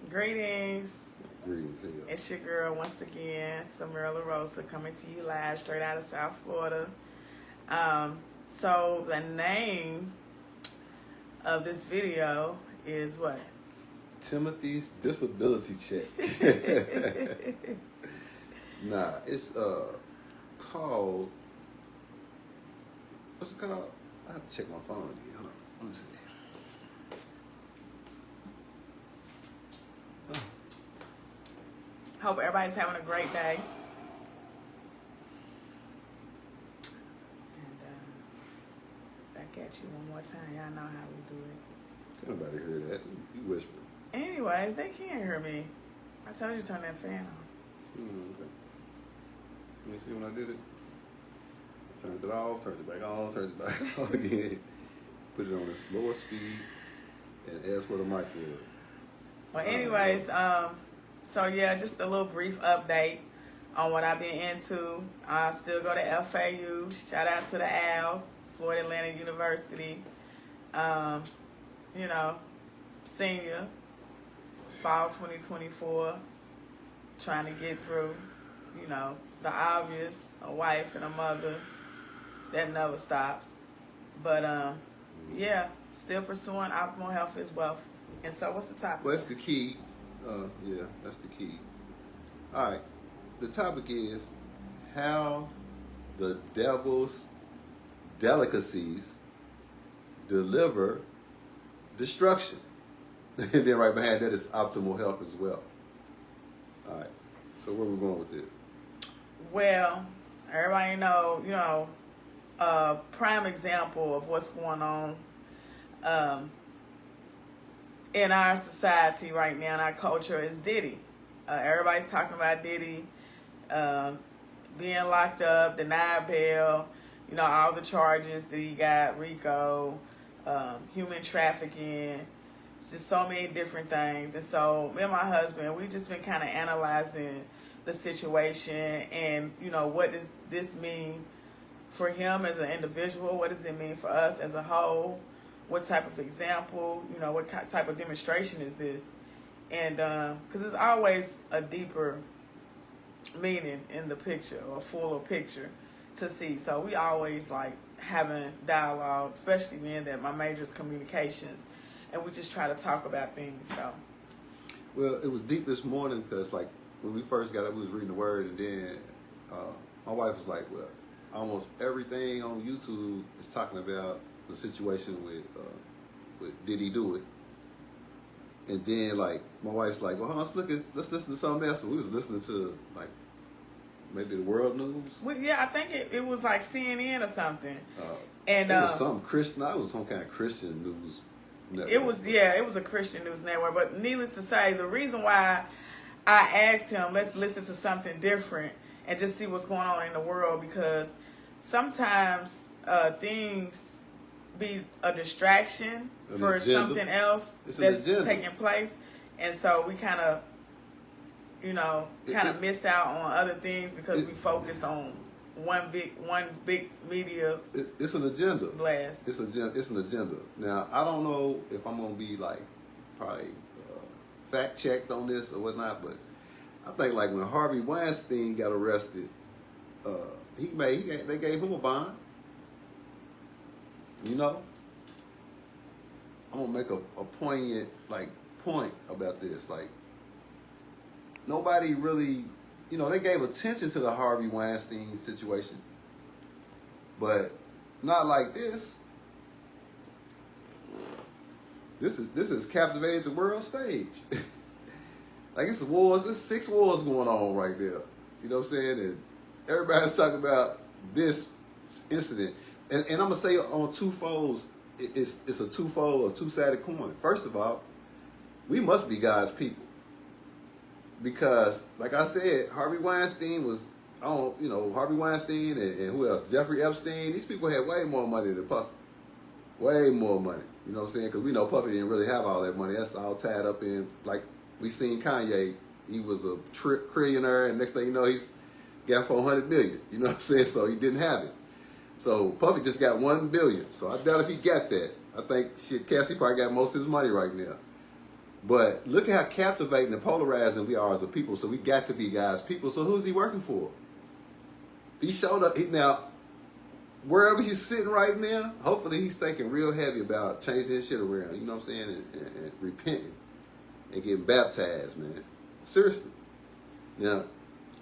Greetings. Greetings here. It's your girl once again, Samira LaRosa, coming to you live straight out of South Florida. So the name of this video is what? Timothy's disability check. Nah, it's called, what's it called? I have to check my phone again. Hold on. Let me see. Hope everybody's having a great day. And back at you one more time. Y'all know how we do it. Can't nobody hear that. You whisper. Anyways, they can't hear me. I told you to turn that fan on. Okay. Let me see when I did it. I turned it off, turned it back on, turned it back on again. Put it on a slower speed and ask where the mic was. Well, anyways, so yeah, just a little brief update on what I've been into. I still go to FAU. Shout out to the Owls, Florida Atlantic University. Senior, fall 2024, trying to get through, the obvious, a wife and a mother. That never stops. But, yeah, still pursuing optimal health is wealth. And so what's the topic? Well, that's the key. Yeah, that's the key. All right. The topic is how the devil's delicacies deliver destruction. And then right behind that is optimal health as well. All right. So where we going with this? Well, everybody prime example of what's going on in our society right now, in our culture, is Diddy. Everybody's talking about Diddy being locked up, denied bail, all the charges that he got, RICO, human trafficking, just so many different things. And so me and my husband, we just been kind of analyzing the situation and, what does this mean for him as an individual? What does it mean for us as a whole? What type of example, what type of demonstration is this? And because there's always a deeper meaning in the picture or fuller picture to see. So we always like having dialogue, especially being that my major is communications, and we just try to talk about things. So, well, it was deep this morning because like when we first got up, we was reading the word, and then my wife was like, well, almost everything on YouTube is talking about the situation with Did He Do It? And then like my wife's like, well, let's listen to something else. So we was listening to like maybe the world news. Well, yeah, I think it was like CNN or something. And it was some Christian. It was some kind of Christian news network. It was a Christian news network. But needless to say, the reason why I asked him, let's listen to something different and just see what's going on in the world, because sometimes things be a distraction for agenda. Something else that's taking place, and so we kind of miss out on other things because we focused on one big media. It's an agenda. Blast. It's an agenda. Now I don't know if I'm gonna be like probably fact checked on this or whatnot, but I think like when Harvey Weinstein got arrested, they gave him a bond. I'm gonna make a poignant point about this. Like nobody really, they gave attention to the Harvey Weinstein situation, but not like this. This is captivated the world stage. Like it's wars, there's 6 wars going on right there. You know what I'm saying? And everybody's talking about this incident. And I'm gonna say on two folds, it's a twofold or two-sided coin. First of all, we must be God's people, because, like I said, Harvey Weinstein was Harvey Weinstein and who else? Jeffrey Epstein. These people had way more money than Puffy, way more money. You know what I'm saying? Because we know Puffy didn't really have all that money. That's all tied up in, like we seen Kanye. He was a trillionaire, and next thing you know, he's got $400 million. You know what I'm saying? So he didn't have it. So Puffy just got 1 billion. So I doubt if he got that. I think Cassie probably got most of his money right now. But look at how captivating and polarizing we are as a people. So we got to be God's people. So who's he working for? He showed up. Now, wherever he's sitting right now, hopefully he's thinking real heavy about changing his shit around. You know what I'm saying? And repenting and getting baptized, man. Seriously. Now,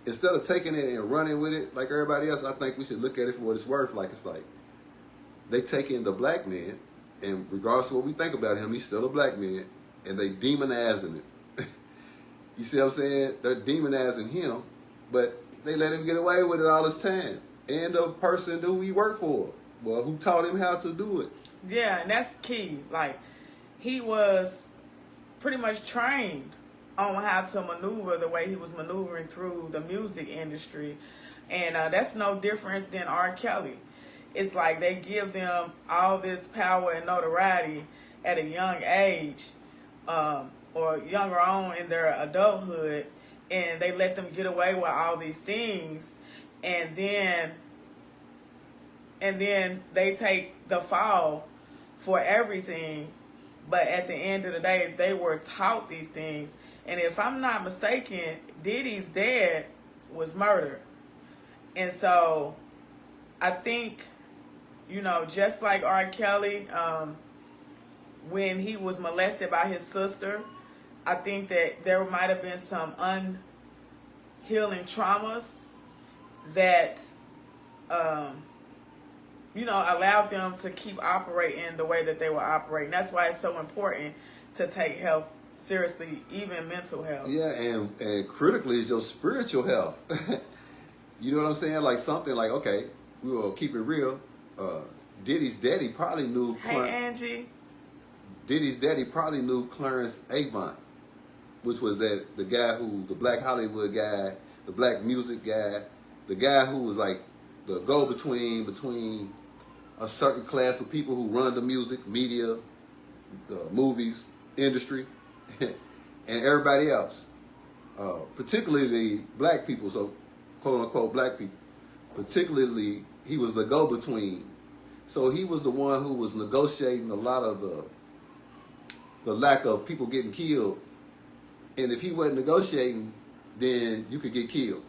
instead of taking it and running with it like everybody else, I think we should look at it for what it's worth. Like, it's like they take in the black man, and regardless of what we think about him, he's still a black man, and they demonizing it. You see what I'm saying? They're demonizing him, but they let him get away with it all this time. And the person who he worked for, well, who taught him how to do it. Yeah, and that's key. Like, he was pretty much trained on how to maneuver the way he was maneuvering through the music industry. And that's no difference than R. Kelly. It's like they give them all this power and notoriety at a young age, or younger on in their adulthood, and they let them get away with all these things, and then they take the fall for everything. But at the end of the day, they were taught these things. And if I'm not mistaken, Diddy's dad was murdered. And so I think, you know, just like R. Kelly, when he was molested by his sister, I think that there might have been some unhealing traumas that, you know, allowed them to keep operating the way that they were operating. That's why it's so important to take health seriously, even mental health. Yeah, and critically is your spiritual health. You know what I'm saying? Like something like, okay, we will keep it real. Diddy's daddy probably knew. Hey, Angie. Diddy's daddy probably knew Clarence Avant, which was the guy who, the black Hollywood guy, the black music guy, the guy who was like the go-between between a certain class of people who run the music, media, the movies industry, and everybody else, particularly the black people, so quote-unquote black people. Particularly, he was the go-between. So he was the one who was negotiating a lot of the lack of people getting killed. And if he wasn't negotiating, then you could get killed.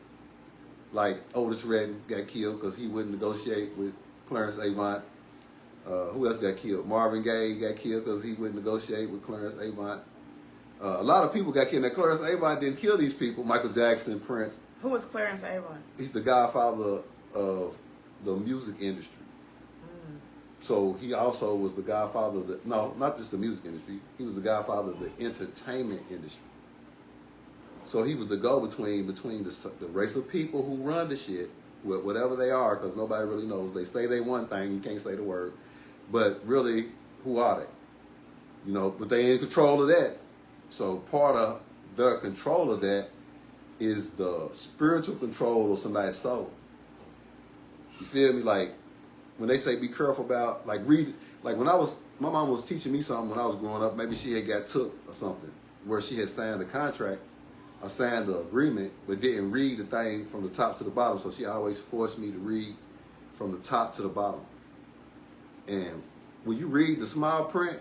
Like Otis Redding got killed because he wouldn't negotiate with Clarence Avant. Who else got killed? Marvin Gaye got killed because he wouldn't negotiate with Clarence Avant. A lot of people got killed. Now, Clarence Avant didn't kill these people. Michael Jackson, Prince. Who was Clarence Avant? He's the godfather of the music industry. So he also was the godfather of no, not just the music industry. He was the godfather of the entertainment industry. So he was the go-between between the race of people who run the shit, whatever they are, because nobody really knows. They say they one thing, you can't say the word. But really, who are they? You know, but they in control of that. So part of their control of that is the spiritual control of somebody's soul. You feel me? Like, when they say be careful about, like, read, like when my mom was teaching me something when I was growing up, maybe she had got took or something, where she had signed the contract, or signed the agreement, but didn't read the thing from the top to the bottom, so she always forced me to read from the top to the bottom. And when you read the small print,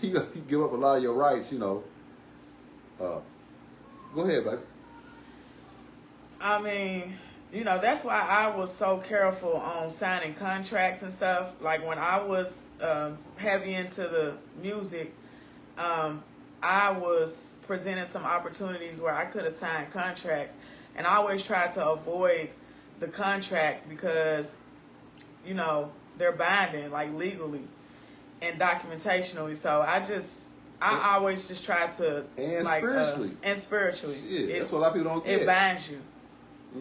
you give up a lot of your rights, you know. Go ahead, baby. I mean, you know, that's why I was so careful on signing contracts and stuff. Like when I was heavy into the music, I was presented some opportunities where I could have signed contracts, and I always tried to avoid the contracts because, you know, they're binding, like legally and documentationally. So I always just try to, and like, spiritually. And spiritually. Shit, that's what a lot of people don't get. It binds you.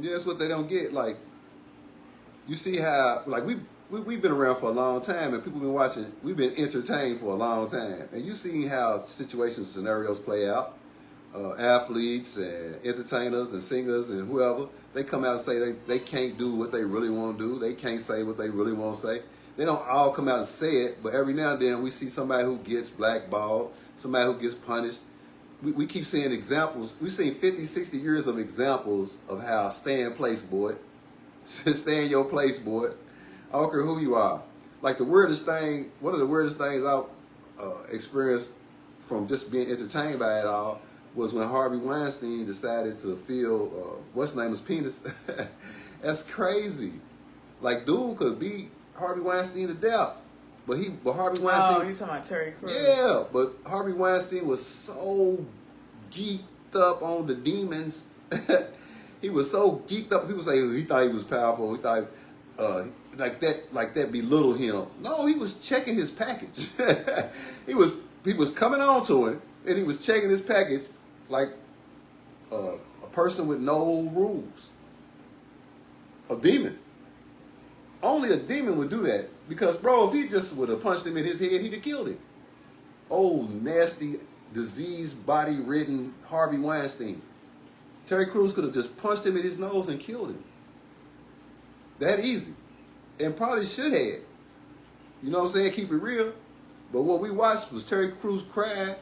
Yeah, that's what they don't get. Like, you see how, like, we've been around for a long time, and people been watching. We've been entertained for a long time, and you see how situations, scenarios play out. Athletes and entertainers and singers and whoever, they come out and say they can't do what they really want to do. They can't say what they really want to say. They don't all come out and say it, but every now and then we see somebody who gets blackballed, somebody who gets punished. We keep seeing examples. We've seen 50, 60 years of examples of how stay in place, boy. Stay in your place, boy. I don't care who you are. Like the weirdest thing, one of the weirdest things I've experienced from just being entertained by it all was when Harvey Weinstein decided to feel what's name is penis. That's crazy. Like dude could beat Harvey Weinstein to death, but Harvey Weinstein. Oh, you talking about Terry Crews? Yeah, but Harvey Weinstein was so geeked up on the demons. He was so geeked up. People say he thought he was powerful. He thought like that belittled him. No, he was checking his package. he was coming on to him, and he was checking his package like a person with no rules. A demon. Only a demon would do that. Because, bro, if he just would have punched him in his head, he'd have killed him. Old, nasty, diseased, body-ridden Harvey Weinstein. Terry Crews could have just punched him in his nose and killed him. That easy. And probably should have. You know what I'm saying? Keep it real. But what we watched was Terry Crews crying,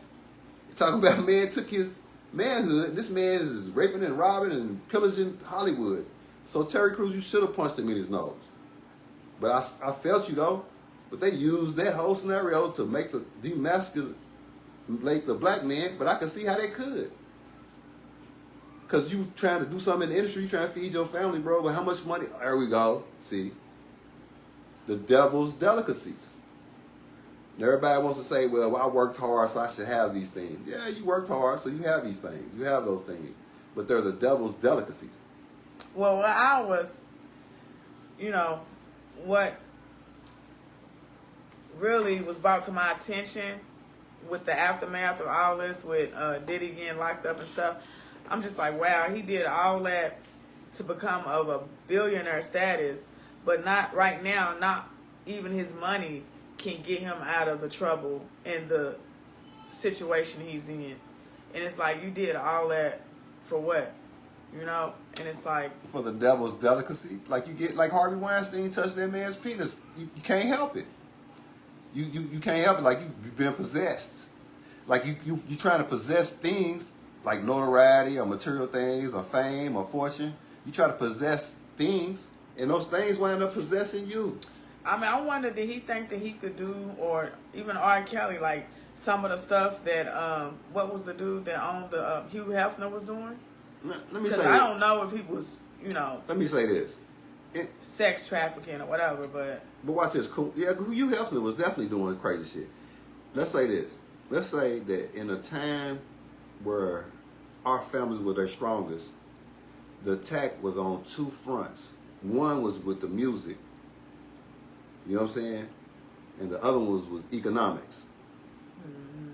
talking about a man took his manhood. This man is raping and robbing and pillaging Hollywood. So Terry Crews, you should have punched him in his nose. But I felt you though. But they used that whole scenario to make the demasculate the black man. But I can see how they could. Because you trying to do something in the industry, you trying to feed your family, bro. But how much money? There we go. See. The devil's delicacies. And everybody wants to say, well, I worked hard, so I should have these things. Yeah, you worked hard, so you have these things. You have those things. But they're the devil's delicacies. Well, I was, what really was brought to my attention with the aftermath of all this, with Diddy getting locked up and stuff, I'm just like, wow, he did all that to become of a billionaire status, but not right now, not even his money can get him out of the trouble and the situation he's in. And it's like, you did all that for what? And it's like, for the devil's delicacy. Like you get, like Harvey Weinstein touched that man's penis. You can't help it. You can't help it. Like you've been possessed. Like you trying to possess things like notoriety or material things or fame or fortune. You try to possess things, and those things wind up possessing you. I mean, I wonder, did he think that he could do, or even R. Kelly, like some of the stuff that what was the dude that owned the Hugh Hefner was doing? Let me Because say I don't know if he was, Let me say this. Sex trafficking or whatever, but watch this. Cool. Yeah, Hugh Hefner was definitely doing crazy shit. Let's say this. Let's say that in a time where our families were their strongest, the attack was on two fronts. One was with the music. You know what I'm saying? And the other one was with economics. Mm-hmm.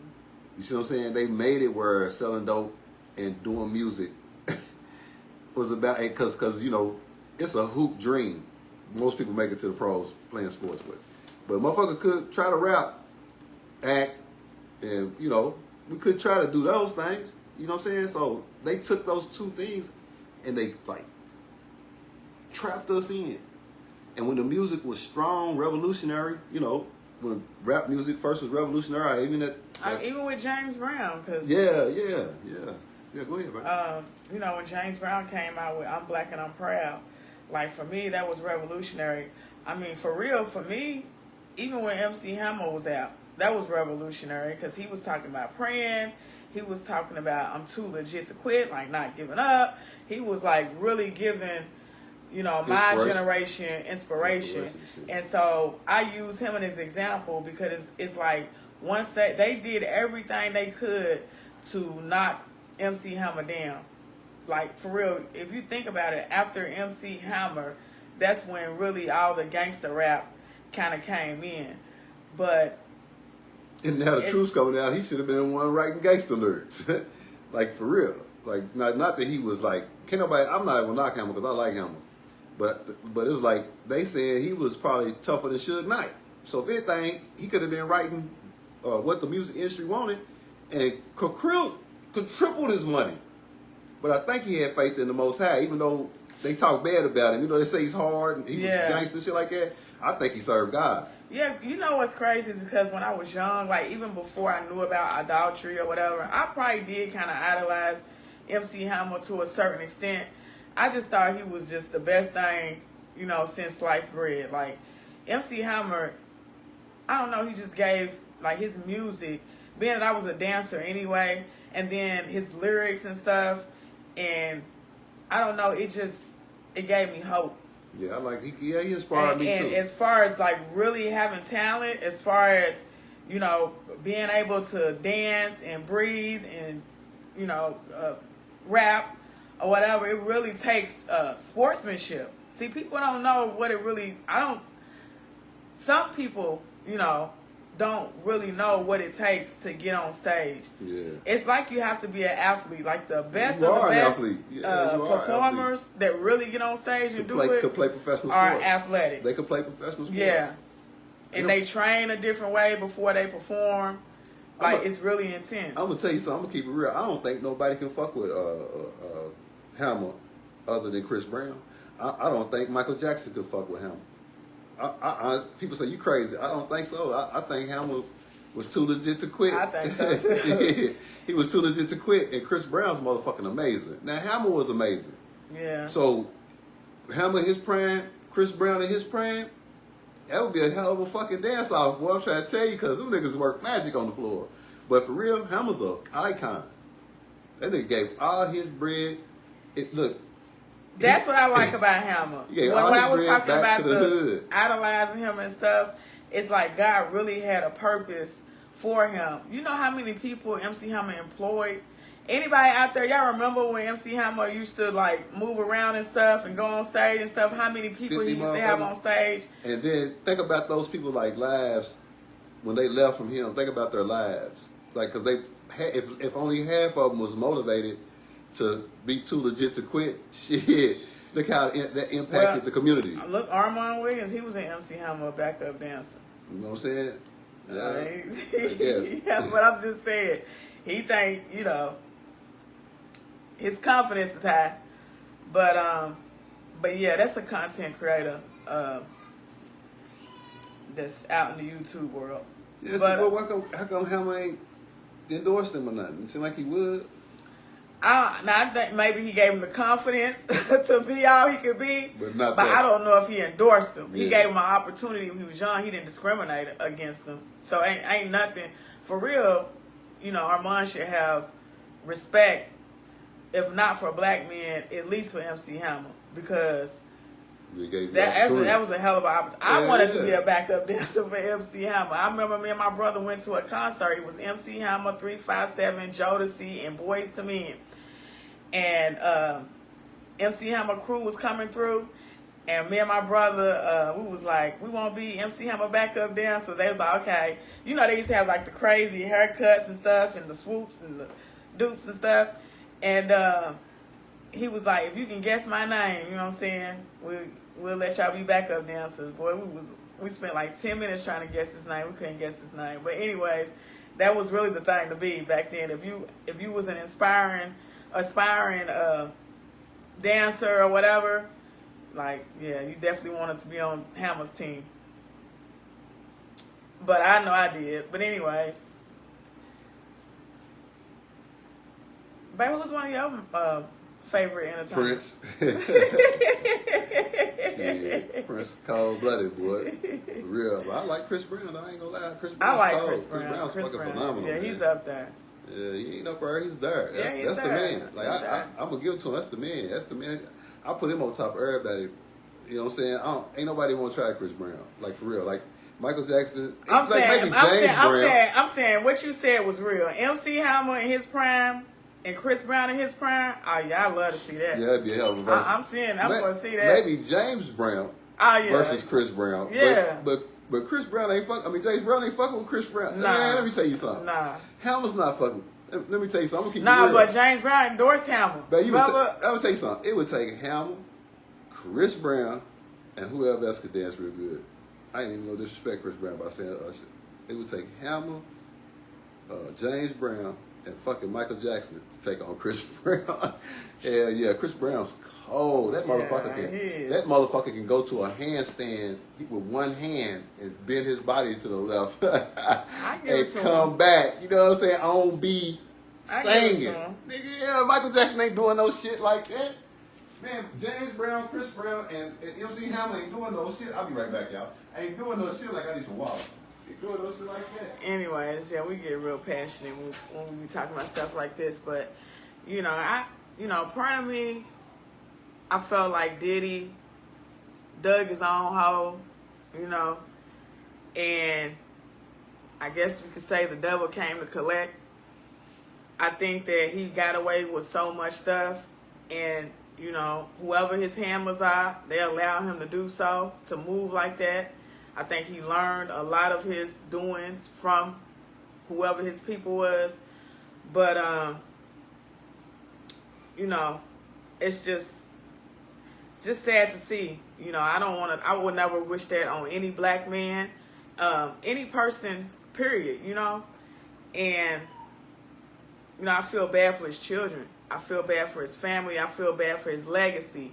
You see what I'm saying? They made it where selling dope and doing music was about, because it's a hoop dream. Most people make it to the pros playing sports with. But a motherfucker could try to rap, act, and, we could try to do those things. You know what I'm saying? So they took those two things and they, trapped us in. And when the music was strong, revolutionary, when rap music first was revolutionary, even with James Brown, because yeah, go ahead, bro. When James Brown came out with "I'm Black and I'm Proud," like for me that was revolutionary. I mean, for real, for me, even when MC Hammer was out, that was revolutionary because he was talking about praying. He was talking about I'm too legit to quit, like not giving up. He was like really giving, my generation inspiration. And so I use him as an example because it's like once they did everything they could to knock MC Hammer down. Like for real, if you think about it, after MC Hammer, that's when really all the gangster rap kind of came in. But and now the truth's coming out, he should have been one writing gangster lyrics. Like for real. Like not that he was like, I'm not gonna knock Hammer because I like Hammer. But it was like they said he was probably tougher than Suge Knight. So if anything, he could have been writing what the music industry wanted and could triple his money. But I think he had faith in the Most High, even though they talk bad about him. They say he's hard and he's gangster and shit like that. I think he served God. Yeah, you know what's crazy is because when I was young, like even before I knew about idolatry or whatever, I probably did kind of idolize MC Hammer to a certain extent. I just thought he was just the best thing, since sliced bread. Like, MC Hammer, I don't know, he just gave, like, his music, being that I was a dancer anyway, and then his lyrics and stuff, and I don't know, it gave me hope. Yeah, I like, he inspired me too. And as far as, like, really having talent, as far as, you know, being able to dance and breathe and, you know, rap or whatever, it really takes sportsmanship. See, people don't know what it really, some people, you know, don't really know what it takes to get on stage. Yeah. It's like you have to be an athlete, like the best You of the are an best athlete. Yeah, you are performers that really get on stage and do it could play professional are sports. athletic. They could play professional sports. Yeah. And they train a different way before they perform. Like, it's really intense. I'm gonna tell you something. I'm gonna keep it real. I don't think nobody can fuck with Hammer other than Chris Brown. I don't think Michael Jackson could fuck with Hammer. People say you crazy. I don't think so. I think Hammer was too legit to quit. I think so too. He was too legit to quit, and Chris Brown's motherfucking amazing. Now Hammer was amazing. Yeah. So Hammer his prime, Chris Brown in his prime, that would be a hell of a fucking dance off. Boy, I'm trying to tell you, because them niggas work magic on the floor. But for real, Hammer's a icon. That nigga gave all his bread. That's what I like about Hammer. When I was talking about the idolizing him and stuff, it's like God really had a purpose for him. You know how many people MC Hammer employed? Anybody out there, y'all remember when MC Hammer used to like move around and stuff and go on stage and stuff? How many people he used to have on stage? And then think about those people like lives when they left from him. Think about their lives, like, because they if only half of them was motivated to be too legit to quit, shit. Look how that impacted the community. Look, Armand Williams, he was an MC Hammer backup dancer. You know what I'm saying? Yeah, I guess. Yeah, but I'm just saying, he think, you know, his confidence is high. But yeah, that's a content creator that's out in the YouTube world. Yeah, but how come Hammer ain't endorsed him or nothing? It seemed like he would. I think maybe he gave him the confidence to be all he could be, but I don't know if he endorsed him. Yeah. He gave him an opportunity when he was young. He didn't discriminate against him. So ain't nothing. For real, you know, Armand should have respect, if not for black men, at least for MC Hammer, because that was a hell of an opportunity. I wanted to be a backup dancer for MC Hammer. I remember me and my brother went to a concert. It was MC Hammer, 357, Jodeci, and Boys to Men. And MC Hammer crew was coming through, and me and my brother, we was like, we won't be MC Hammer backup dancers. They was like, okay. You know, they used to have like the crazy haircuts and stuff, and the swoops and the dupes and stuff. And he was like, if you can guess my name, you know what I'm saying, we'll let y'all be backup dancers. Boy, we spent like 10 minutes trying to guess his name. We couldn't guess his name. But anyways, that was really the thing to be back then. If you was an aspiring dancer or whatever, like, yeah, you definitely wanted to be on Hammer's team. But I know I did. But anyways, babe, who's one of your favorite entertainers? Prince. Shit, Prince cold-blooded, boy. For real. But I like Chris Brown, though. I ain't gonna lie. Chris Brown's cold. Chris Brown's fucking phenomenal. Yeah, he's up there. Yeah, he ain't up there. He's there. That's the man. Like, I'm gonna give it to him. That's the man. That's the man. I put him on top of everybody. You know what I'm saying? Ain't nobody want to try Chris Brown. Like, for real. Like, Michael Jackson. I'm saying what you said was real. MC Hammer in his prime and Chris Brown in his prime. Oh yeah, I love to see that. Yeah, that'd be a hell of a versus. I'm going to see that. Maybe James Brown versus Chris Brown. Yeah. But Chris Brown ain't fucking. I mean, James Brown ain't fucking with Chris Brown. Nah. Man, let me tell you something. Nah. Hammer's not fucking. Let me tell you something. But James Brown endorsed Hammer. But let me tell you something. It would take Hammer, Chris Brown, and whoever else could dance real good. I ain't even gonna disrespect Chris Brown by saying Usher. It would take Hammer, James Brown, and fucking Michael Jackson to take on Chris Brown. Hell yeah, Chris Brown's cold. That motherfucker can go to a handstand with one hand and bend his body to the left and come back. You know what I'm saying? On beat, singing. Nigga, yeah, Michael Jackson ain't doing no shit like that. Man, James Brown, Chris Brown, and MC Hammer ain't doing no shit. I'll be right back, y'all. Ain't doing no shit like I need some water. Ain't doing no shit like that. Anyways, yeah, we get real passionate when we be talking about stuff like this. But, part of me, I felt like Diddy dug his own hole, and I guess we could say the devil came to collect. I think that he got away with so much stuff, and whoever his handlers are, they allow him to do so, to move like that. I think he learned a lot of his doings from whoever his people was. But, it's just sad to see. I would never wish that on any black man, any person, period, And, I feel bad for his children. I feel bad for his family. I feel bad for his legacy.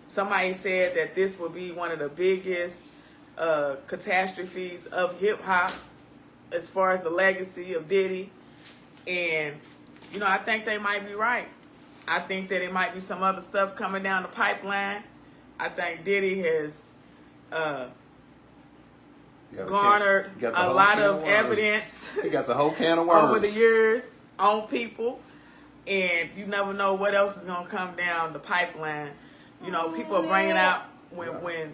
Somebody said that this will be one of the biggest catastrophes of hip-hop as far as the legacy of Diddy. And, I think they might be right. I think that it might be some other stuff coming down the pipeline. I think Diddy has garnered a lot of evidence. He got the whole can of worms over the years on people. And you never know what else is going to come down the pipeline. People are bringing out when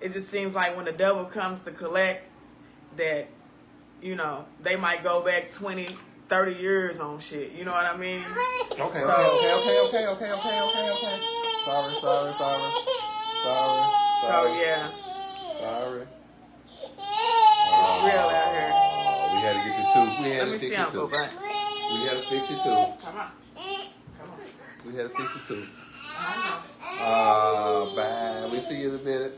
it just seems like when the devil comes to collect that, they might go back 20, 30 years on shit. You know what I mean? Okay. Sorry. So, yeah. Sorry. It's real out here. We had to get you too. Let me see Uncle Brian. We had to fix you too. Come on. We had to fix you too. Bye. We see you in a minute.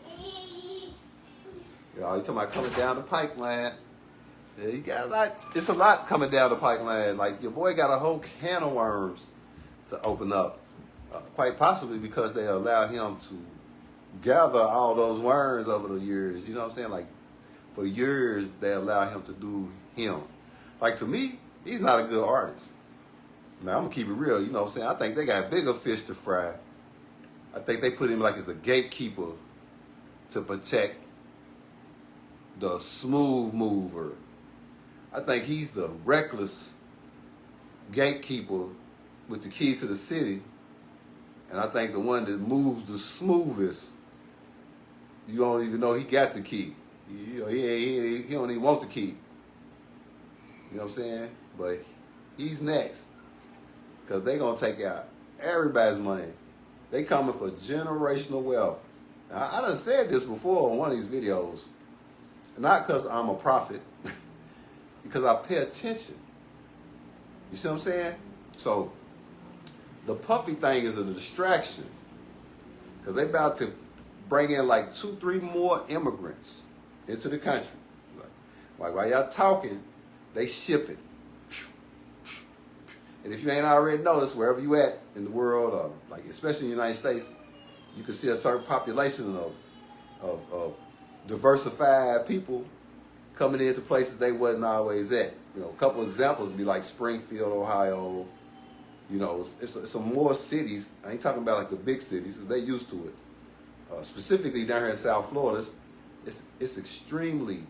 Y'all, you talking about coming down the pipeline. Yeah, you got a lot. It's a lot coming down the pipeline. Like, your boy got a whole can of worms to open up. Quite possibly because they allow him to gather all those worms over the years. You know what I'm saying? Like, for years, they allow him to do him. Like, to me, he's not a good artist. Now, I'm going to keep it real. You know what I'm saying? I think they got bigger fish to fry. I think they put him like as a gatekeeper to protect the smooth mover. I think he's the reckless gatekeeper with the key to the city. And I think the one that moves the smoothest, you don't even know he got the key. He don't even want the key. You know what I'm saying? But he's next. Because they're going to take out everybody's money. They coming for generational wealth. Now, I done said this before on one of these videos. Not because I'm a prophet. Because I pay attention. You see what I'm saying? So, the Puffy thing is a distraction. Because they about to bring in like 2-3 more immigrants into the country. Like while y'all talking, they shipping. And if you ain't already noticed, wherever you at in the world, like especially in the United States, you can see a certain population of diversified people coming into places they wasn't always at. A couple of examples would be like Springfield, Ohio. It's some more cities. I ain't talking about like the big cities, because they used to it. Specifically down here in South Florida, it's extremely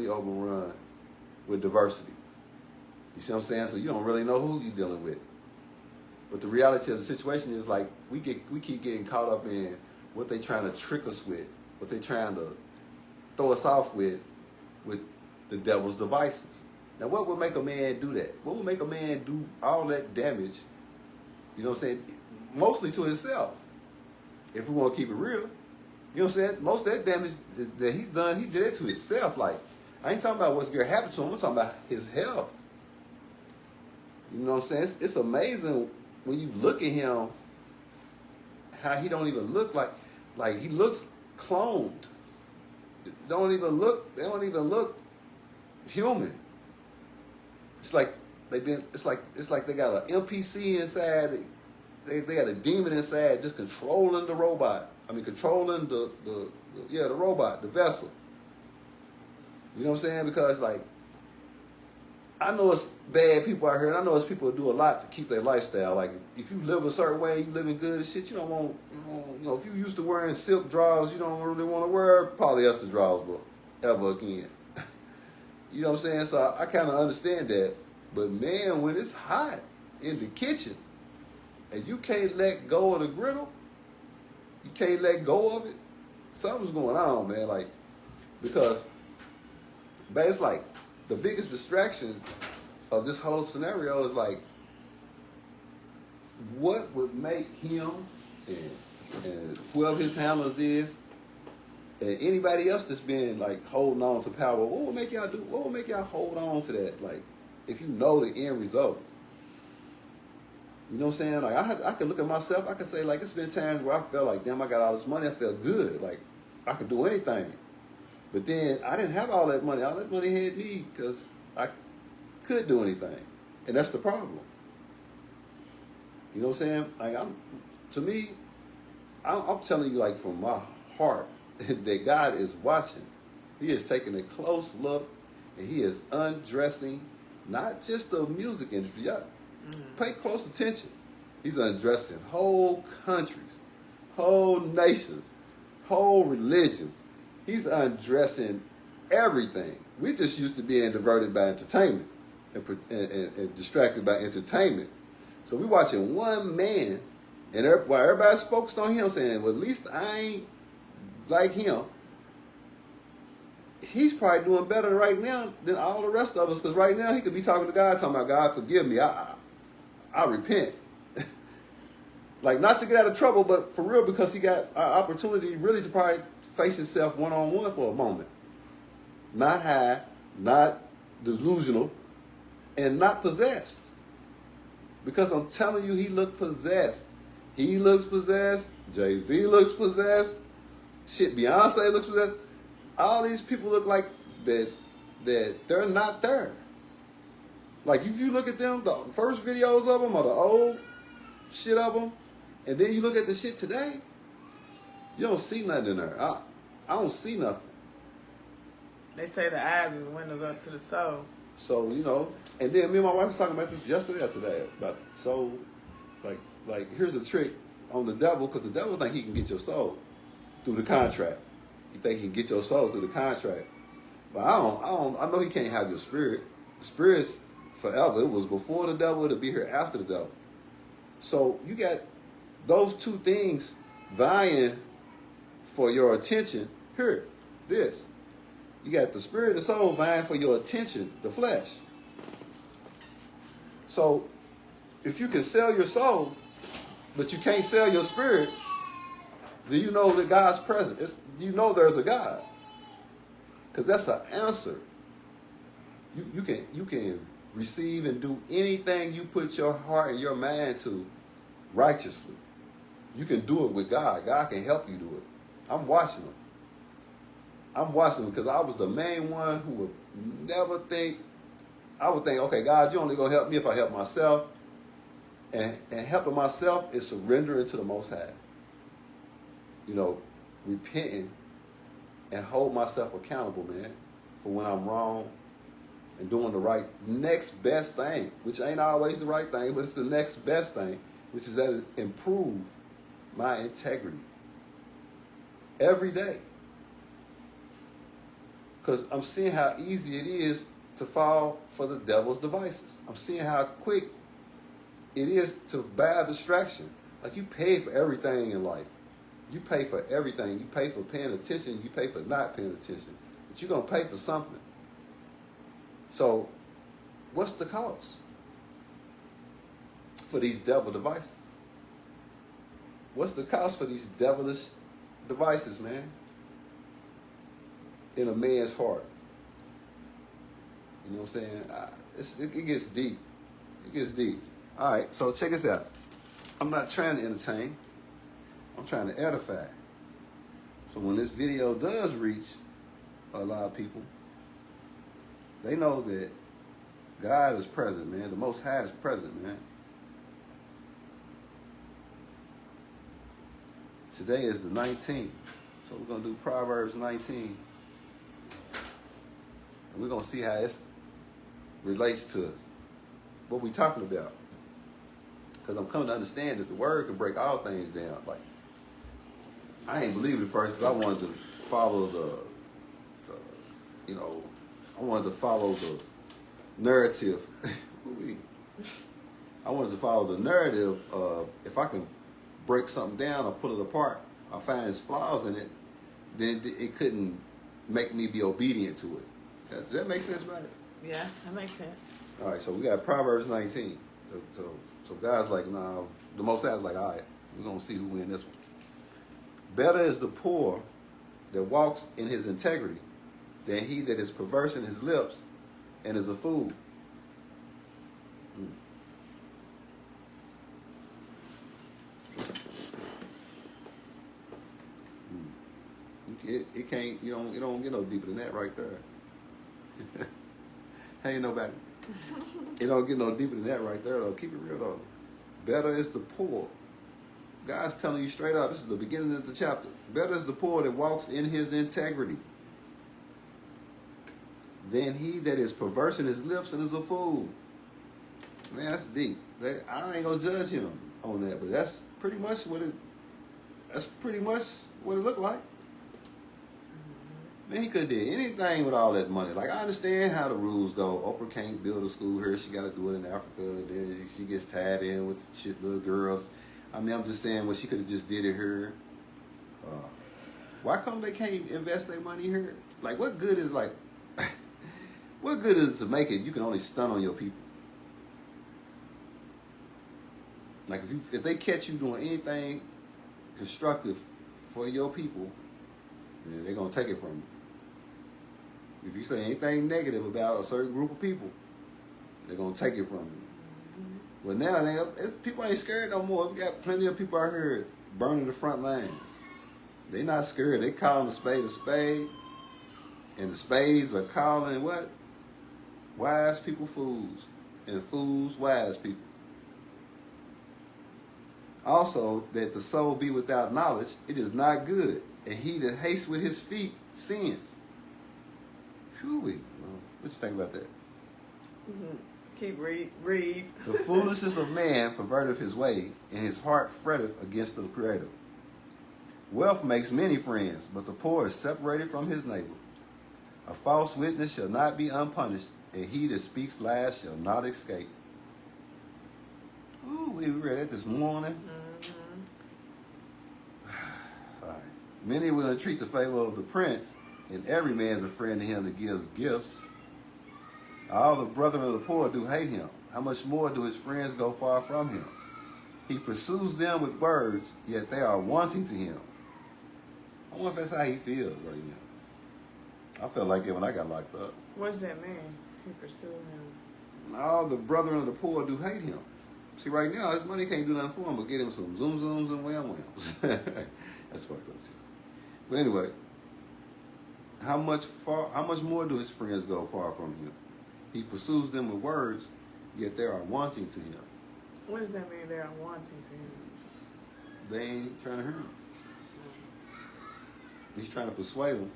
overrun with diversity. You see what I'm saying? So you don't really know who you're dealing with. But the reality of the situation is like we keep getting caught up in what they trying to trick us with, what they trying to throw us off with the devil's devices. Now, what would make a man do that? What would make a man do all that damage, you know what I'm saying, mostly to himself? If we want to keep it real, you know what I'm saying? Most of that damage that he's done, he did it to himself. Like, I ain't talking about what's going to happen to him. I'm talking about his health. You know what I'm saying? It's amazing when you look at him, how he don't even look like he looks cloned. They don't even look human. It's like it's like they got an NPC inside. They got a demon inside just controlling the robot. I mean, controlling the robot, the vessel. You know what I'm saying? Because like I know it's bad people out here, and I know it's people who do a lot to keep their lifestyle. Like, if you live a certain way, you living good and shit, you don't want, you know, if you used to wearing silk drawers, you don't really want to wear polyester drawers ever again. You know what I'm saying? So I kind of understand that. But man, when it's hot in the kitchen and you can't let go of the griddle, you can't let go of it, something's going on, man. Like, because, but it's like the biggest distraction of this whole scenario is like, what would make him and whoever his handlers is, and anybody else that's been like holding on to power, what would make y'all do? What would make y'all hold on to that? Like, if you know the end result, you know what I'm saying? Like, I can look at myself. I can say, like, it's been times where I felt like, damn, I got all this money. I felt good. Like, I could do anything. But then I didn't have all that money. All that money had me because I could do anything, and that's the problem. You know what I'm saying? Like, I'm telling you, like, from my heart, that God is watching. He is taking a close look, and he is undressing not just the music industry. Y'all pay close attention. He's undressing whole countries, whole nations, whole religions. He's undressing everything. We just used to being diverted by entertainment and distracted by entertainment. So we watching one man, and while everybody's focused on him, saying, well, at least I ain't like him, he's probably doing better right now than all the rest of us, because right now he could be talking to God, talking about, God, forgive me, I repent. Like, not to get out of trouble, but for real, because he got an opportunity really to probably face himself one-on-one for a moment. Not high, not delusional, and not possessed. Because I'm telling you, he looked possessed. He looks possessed. Jay-Z looks possessed. Shit, Beyonce looks possessed. All these people look like that they're not there. Like, if you look at them, the first videos of them or the old shit of them, and then you look at the shit today, you don't see nothing in there. I don't see nothing. They say the eyes is windows up to the soul. So, you know, and then me and my wife was talking about this yesterday or today, about soul. Like here's a trick on the devil, because the devil think he can get your soul through the contract. He think he can get your soul through the contract. But I know he can't have your spirit. The spirit's forever. It was before the devil, it'll be here after the devil. So you got those two things vying for your attention. Here, this. You got the spirit and the soul vying for your attention, the flesh. So if you can sell your soul, but you can't sell your spirit, then you know that God's present. You know there's a God. Because that's an answer. You can receive and do anything you put your heart and your mind to righteously. You can do it with God. God can help you do it. I'm watching them. I'm watching them because I was the main one who would never think. I would think, okay, God, you only going to help me if I help myself. And helping myself is surrendering to the Most High. You know, repenting and hold myself accountable, man, for when I'm wrong and doing the right next best thing, which ain't always the right thing, but it's the next best thing, which is that it improve my integrity every day. Because I'm seeing how easy it is to fall for the devil's devices. I'm seeing how quick it is to buy a distraction. Like, you pay for everything in life. You pay for everything. You pay for paying attention. You pay for not paying attention. But you're going to pay for something. So, what's the cost for these devil devices? What's the cost for these devilish devices, man? In a man's heart. You know what I'm saying? It gets deep. It gets deep. All right, so check this out. I'm not trying to entertain. I'm trying to edify. So when this video does reach a lot of people, they know that God is present, man. The Most High is present, man. Today is the 19th. So we're going to do Proverbs 19. And we're going to see how relates to what we talking about. Because I'm coming to understand that the word can break all things down. Like, I ain't believe it at first because I wanted to follow I wanted to follow the narrative. I wanted to follow the narrative of if I can break something down or pull it apart, I find its flaws in it, then it couldn't make me be obedient to it. Does that make sense, man? Yeah, that makes sense. All right, so we got Proverbs 19. So guys like, nah, the Most High's like, all right, we're going to see who win this one. Better is the poor that walks in his integrity than he that is perverse in his lips and is a fool. It can't, you don't get no deeper than that right there. Ain't nobody. It don't get no deeper than that right there, though. Keep it real, though. Better is the poor. God's telling you straight up, this is the beginning of the chapter. Better is the poor that walks in his integrity than he that is perverse in his lips and is a fool. Man, that's deep. I ain't gonna judge him on that, but that's pretty much what it looked like. Man, he could have did anything with all that money. Like, I understand how the rules go. Oprah can't build a school here. She got to do it in Africa. Then she gets tied in with shit little girls. I mean, I'm just saying, well, she could have just did it here. Why come they can't invest their money here? Like, what good is, like, what good is it to make it? You can only stun on your people. Like, if they catch you doing anything constructive for your people, then they're going to take it from you. If you say anything negative about a certain group of people, they're going to take it from you. Well, now people ain't scared no more. We got plenty of people out here burning the front lines. They're not scared. They calling a spade, and the spades are calling what? Wise people fools, and fools wise people. Also, that the soul be without knowledge, it is not good, and he that hastes with his feet sins. Whew, what you think about that? Mm-hmm. Keep read. The foolishness of man perverteth his way, and his heart fretteth against the Creator. Wealth makes many friends, but the poor is separated from his neighbor. A false witness shall not be unpunished, and he that speaks lies shall not escape. Ooh, we read that this morning. All right. Many will entreat the favor of the prince, and every man is a friend to him that gives gifts. All the brethren of the poor do hate him. How much more do his friends go far from him? He pursues them with words, yet they are wanting to him. I wonder if that's how he feels right now. I felt like it when I got locked up. What does that mean? He pursued him. All the brethren of the poor do hate him. See, right now, his money can't do nothing for him but get him some zoom zooms and wham whams. That's fucked up too. But anyway, how much more do his friends go far from him? He pursues them with words, yet they are wanting to him. What does that mean? They are wanting to him. They ain't trying to hurt him. He's trying to persuade them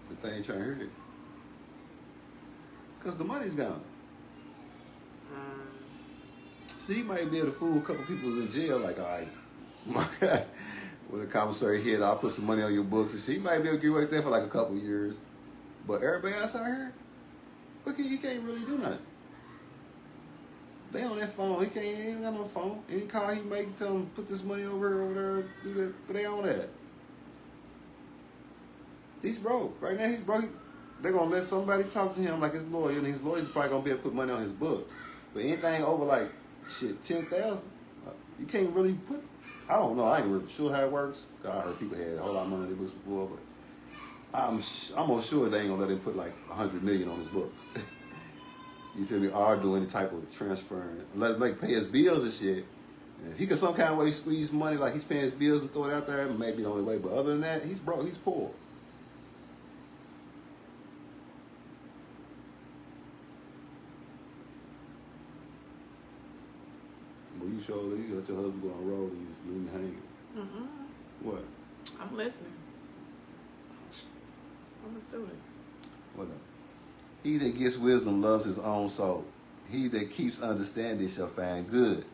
that they ain't trying to hurt him. Because the money's gone. So he might be able to fool a couple people who's in jail, like, all right, my God, with a commissary hit, I'll put some money on your books and shit. He might be able to get right there for like a couple years. But everybody else out here, he can't really do nothing. They on that phone. He ain't got no phone. Any call he makes, tell him, put this money over here, over there, do that. But they on that. He's broke. Right now, he's broke. They're going to let somebody talk to him like his lawyer, and his lawyer's probably going to be able to put money on his books. But anything over like, shit, 10,000, you can't really put, I don't know. I ain't really sure how it works. I heard people had a whole lot of money on their books before, but I'm almost sure they ain't going to let him put like 100 million on his books. You feel me? Or do any type of transferring. Unless like pay his bills and shit. And if he could some kind of way squeeze money, like he's paying his bills and throw it out there, it may be the only way. But other than that, he's broke. He's poor. Well, you sure that you let your husband go on the road and you just leave him hanging. What? I'm listening. I'm a student. What up? He that gets wisdom loves his own soul. He that keeps understanding shall find good.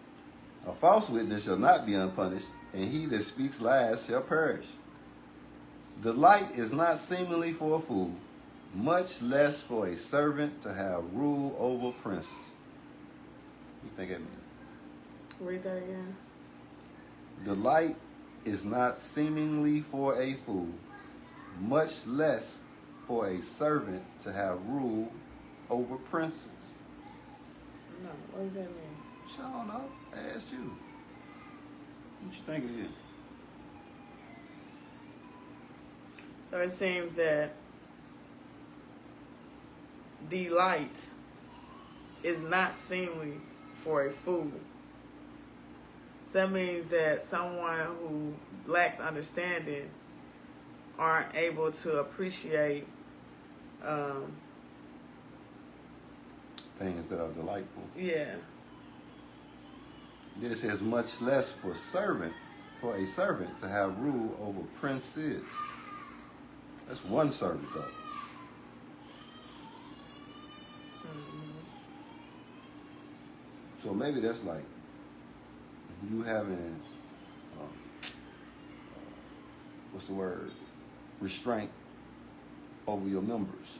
A false witness shall not be unpunished, and he that speaks lies shall perish. Delight is not seemingly for a fool, much less for a servant to have rule over princes. What do you think that means? Read that again. Delight is not seemingly for a fool, much less for a servant to have rule over princes. No, what does that mean? I don't know. I asked you. What you think it is? So it seems that delight is not seemly for a fool. So that means that someone who lacks understanding aren't able to appreciate Things that are delightful. yeah. Then it says much less for a servant to have rule over princes. That's one servant though. So maybe that's like you having, what's the word? Restraint over your members,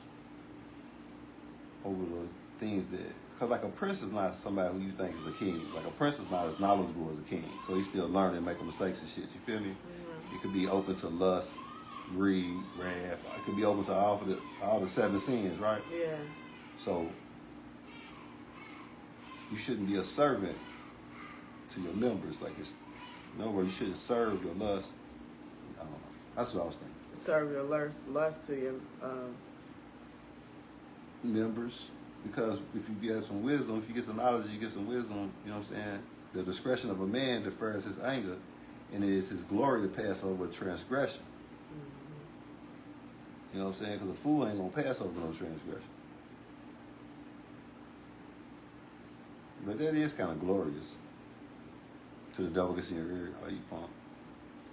over the things that, because like a prince is not somebody who you think is a king. Like a prince is not as knowledgeable as a king, so he's still learning, making mistakes and shit. You feel me? It could be open to lust, greed, wrath. It could be open to all the 7 sins, right? Yeah. So you shouldn't be a servant to your members. Like it's nowhere you shouldn't serve your lust. I don't know. That's what I was thinking. Serve your lust to your members, because if you get some wisdom, if you get some knowledge, you get some wisdom. You know what I'm saying? The discretion of a man defers his anger, and it is his glory to pass over transgression. You know what I'm saying? Because a fool ain't gonna pass over no transgression. But that is kind of glorious to the delicacy of your ear. Oh, you punk.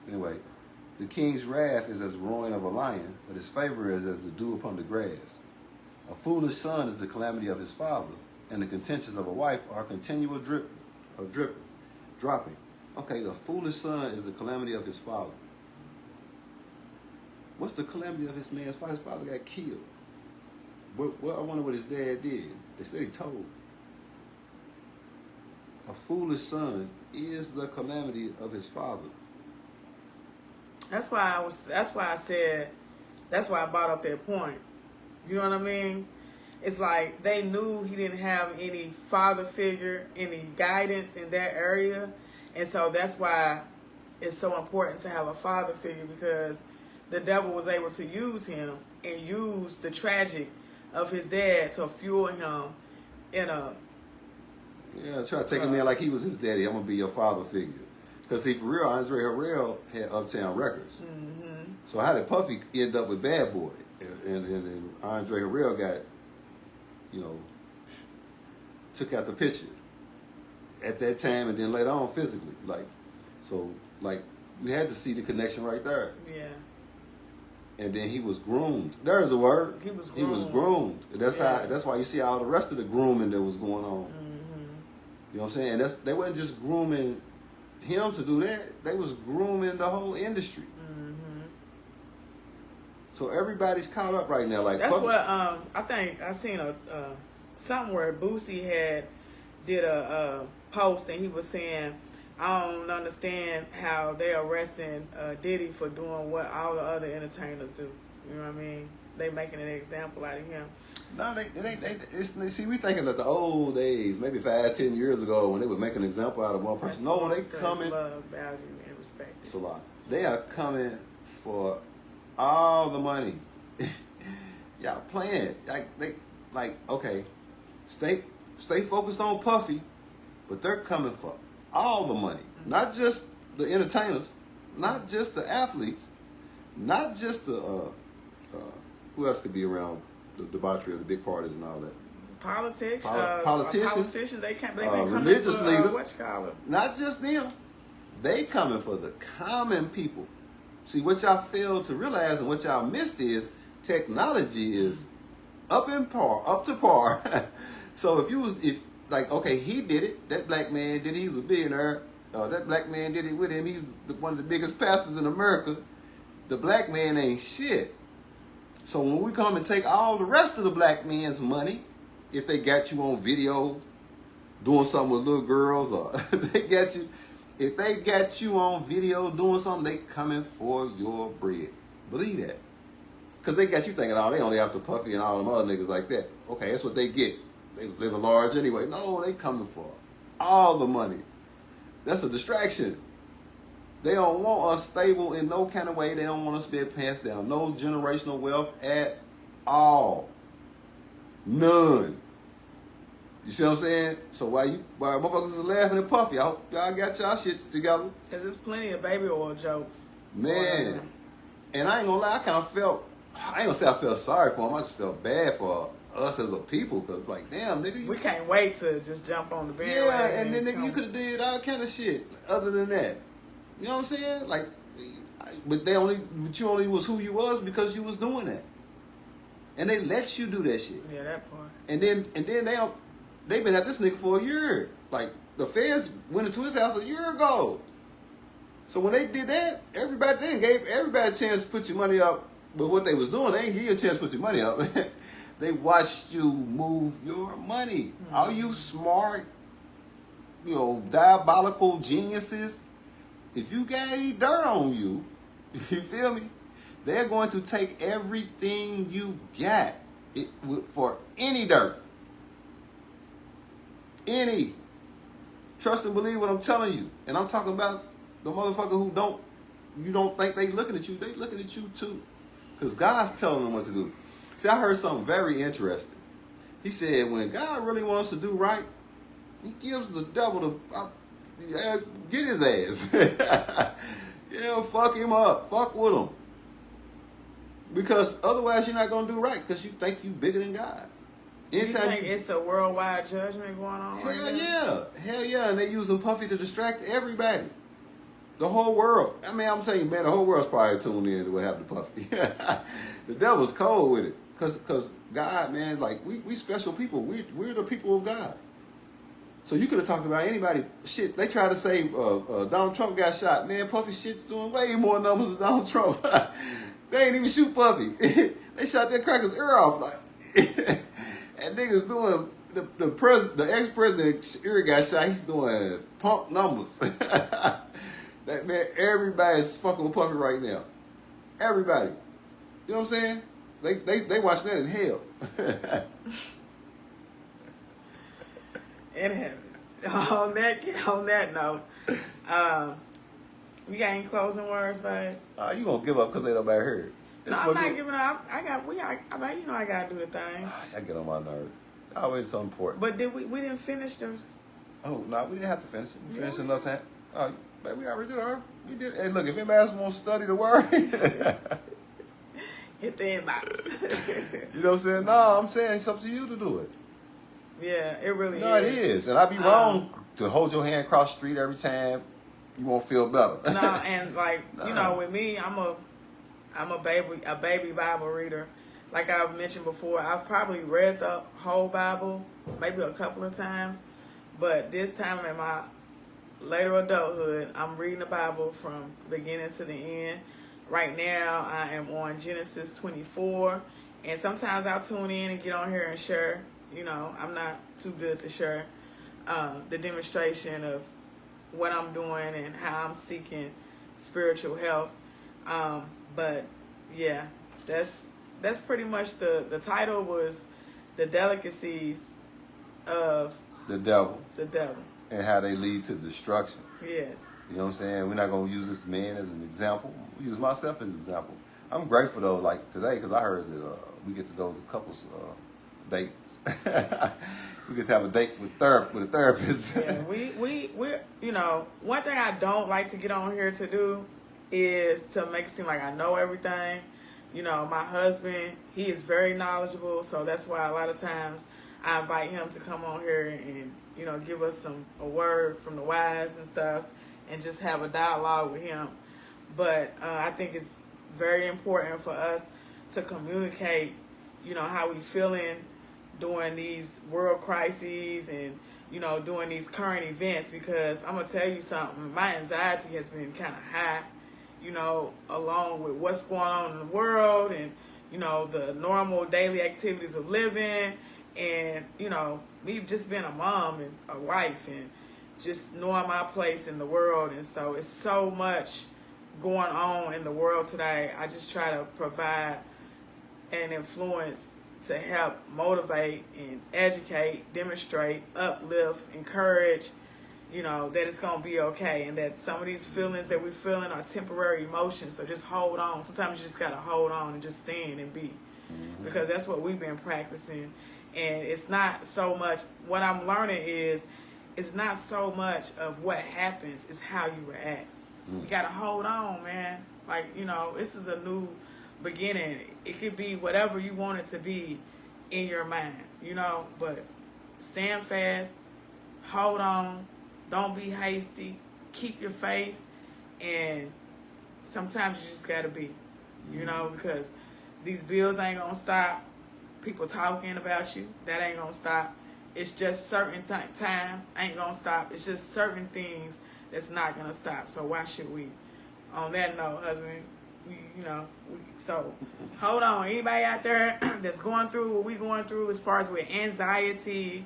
Anyway, the king's wrath is as roaring of a lion, but his favor is as the dew upon the grass. A foolish son is the calamity of his father, and the contentions of a wife are continual dropping. Okay, the foolish son is the calamity of his father. What's the calamity of his man's father? His father got killed. I wonder what his dad did. They said he told. A foolish son is the calamity of his father. That's why I brought up that point. You know what I mean? It's like they knew he didn't have any father figure, any guidance in that area. And so that's why it's so important to have a father figure, because the devil was able to use him and use the tragic of his dad to fuel him in a... Yeah, try to take him there like he was his daddy. I'm going to be your father figure. Because see, for real, Andre Harrell had Uptown Records. Mm-hmm. So how did Puffy end up with Bad Boy? And Andre Harrell got, took out the picture at that time, and then later on physically. You had to see the connection right there. Yeah. And then he was groomed. There's a word. He was groomed. That's why you see all the rest of the grooming that was going on. Mm-hmm. You know what I'm saying? And they wasn't just grooming him to do that. They was grooming the whole industry. Mm-hmm. So everybody's caught up right now. Like that's what I think I seen something where Boosie did a post, and he was saying, I don't understand how they're arresting Diddy for doing what all the other entertainers do. You know what I mean? They making an example out of him. No, see, we thinking that the old days, maybe 5-10 years ago, when they would make an example out of one person. No, they coming. Love, value, and respect. It's a lot. They are coming for all the money. Y'all playing okay, stay focused on Puffy, but they're coming for all the money, not just the entertainers, not just the athletes, not just the who else could be around the debauchery of the big parties and all that. Politicians. They can't. They religious for, leaders. Not just them. They coming for the common people. See, what y'all failed to realize and what y'all missed is technology is up to par. So if like, okay, he did it. That black man did it. He's a billionaire. That black man did it with him. He's one of the biggest pastors in America. The black man ain't shit. So when we come and take all the rest of the black men's money, if they got you on video doing something with little girls, or if they got you on video doing something, they coming for your bread. Believe that. Because they got you thinking, oh, they only after Puffy and all them other niggas like that. Okay, that's what they get. They living large anyway. No, they coming for all the money. That's a distraction. They don't want us stable in no kind of way. They don't want us being passed down. No generational wealth at all. None. You see what I'm saying? So while motherfuckers is laughing at Puffy, I hope y'all got y'all shit together. Because there's plenty of baby oil jokes. Man. And I ain't gonna lie, I ain't gonna say I felt sorry for him. I just felt bad for us as a people. Because, like, damn, nigga. We can't wait to just jump on the bandwagon. Yeah, and then, nigga, you could have did all kind of shit other than that. You know what I'm saying? Like, but you only was who you was because you was doing that. And they let you do that shit. Yeah, that part. And then they been at this nigga for a year. Like, the feds went into his house a year ago. So when they did that, everybody then gave everybody a chance to put your money up. But what they was doing, they didn't give you a chance to put your money up. They watched you move your money. Mm-hmm. All you smart, diabolical geniuses, if you got any dirt on you, you feel me? They're going to take everything you got for any dirt. Any. Trust and believe what I'm telling you. And I'm talking about the motherfucker who you don't think they looking at you. They looking at you too. Because God's telling them what to do. See, I heard something very interesting. He said when God really wants to do right, he gives the devil get his ass. Fuck him up. Fuck with him. Because otherwise you're not going to do right because you think you bigger than God. You think it's a worldwide judgment going on? Hell yeah. And they using Puffy to distract everybody. The whole world. I mean, I'm saying, man, the whole world's probably tuned in to what happened to Puffy. The devil's cold with it. Because God, man, like, we special people. We're the people of God. So you could have talked about anybody. Shit, they tried to say Donald Trump got shot. Man, Puffy shit's doing way more numbers than Donald Trump. They ain't even shoot Puffy. They shot that cracker's ear off. Like, and niggas doing, the ex-president's ear got shot. He's doing pump numbers. That man, everybody's fucking with Puffy right now. Everybody. You know what I'm saying? They watch that in hell. In heaven. On that note, you got any closing words, babe? You gonna give up because ain't nobody heard. No, I'm not giving up. I gotta do the thing. I get on my nerves. Always so important. But we didn't finish the. Oh no, we didn't have to finish it. We finished enough time. Oh, baby, we already did our. We did. Hey, look, if anybody else wants to study the word, hit the inbox. You know what I'm saying? No, I'm saying it's up to you to do it. Yeah, it really is. No, it is. And I'd be wrong to hold your hand across the street every time you won't feel better. No, and like, with me, I'm a baby Bible reader. Like I've mentioned before, I've probably read the whole Bible maybe a couple of times. But this time in my later adulthood, I'm reading the Bible from beginning to the end. Right now, I am on Genesis 24. And sometimes I'll tune in and get on here and share. I'm not too good to share the demonstration of what I'm doing and how I'm seeking spiritual health. But yeah, that's pretty much the title was the delicacies of the devil. The devil. And how they lead to destruction. Yes. You know what I'm saying? We're not going to use this man as an example. We use myself as an example. I'm grateful though, like today, because I heard that we get to go to couples dates. We get to have a date with a therapist. Yeah, we one thing I don't like to get on here to do is to make it seem like I know everything. My husband, he is very knowledgeable, so that's why a lot of times I invite him to come on here and give us a word from the wise and stuff, and just have a dialogue with him. But I think it's very important for us to communicate you know, how we feeling during these world crises and, you know, during these current events, because I'm going to tell you something, my anxiety has been kind of high, you know, along with what's going on in the world and, you know, the normal daily activities of living and, you know, me just being a mom and a wife and just knowing my place in the world. And so it's so much going on in the world today. I just try to provide an influence to help motivate and educate, demonstrate, uplift, encourage, you know, that it's going to be okay and that some of these feelings that we're feeling are temporary emotions. So just hold on. Sometimes you just got to hold on and just stand and be, because that's what we've been practicing. And it's not so much, what I'm learning is, it's not so much of what happens, it's how you react. You got to hold on, man. Like, you know, this is a new beginning. It could be whatever you want it to be in your mind, you know, but stand fast, hold on, don't be hasty, keep your faith, and sometimes you just got to be, you know, because these bills ain't going to stop. People talking about you, that ain't going to stop. It's just certain time ain't going to stop. It's just certain things that's not going to stop. So why should we? On that note, husband, so hold on. Anybody out there that's going through what we going through as far as with anxiety,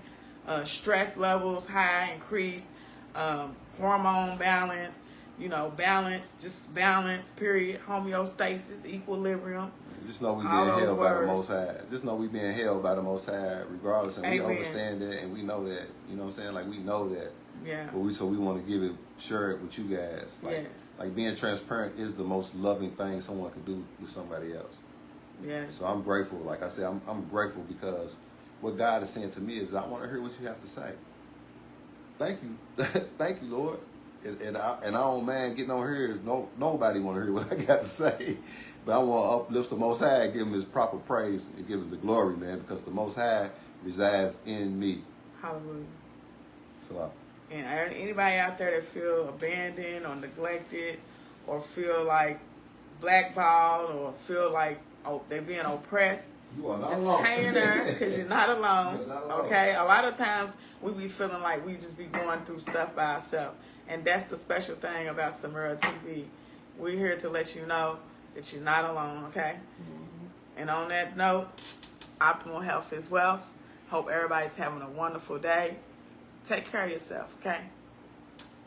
stress levels high, increased, hormone balance, you know, balance, just balance, period, homeostasis, equilibrium. Just know we being held by the Most High. Just know we being held by the Most High regardless. And Amen. We understand that and we know that. You know what I'm saying? Like, we know that. Yeah. But we want to share it with you guys. Like, yes. Like, being transparent is the most loving thing someone can do with somebody else. Yes. So I'm grateful. Like I said, I'm grateful because what God is saying to me is, I want to hear what you have to say. Thank you. Thank you, Lord. And I don't mind getting on here. Nobody want to hear what I got to say. But I want to uplift the Most High, give him his proper praise, and give him the glory, man, because the Most High resides in me. Hallelujah. So, and anybody out there that feel abandoned or neglected or feel like blackballed or feel like they're being oppressed, you are not just alone. hang in there because you're not alone. You're not alone. Okay? A lot of times we be feeling like we just be going through stuff by ourselves. And that's the special thing about Samira TV. We're here to let you know that you're not alone, okay? And on that note, optimal health is wealth. Hope everybody's having a wonderful day. Take care of yourself, okay?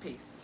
Peace.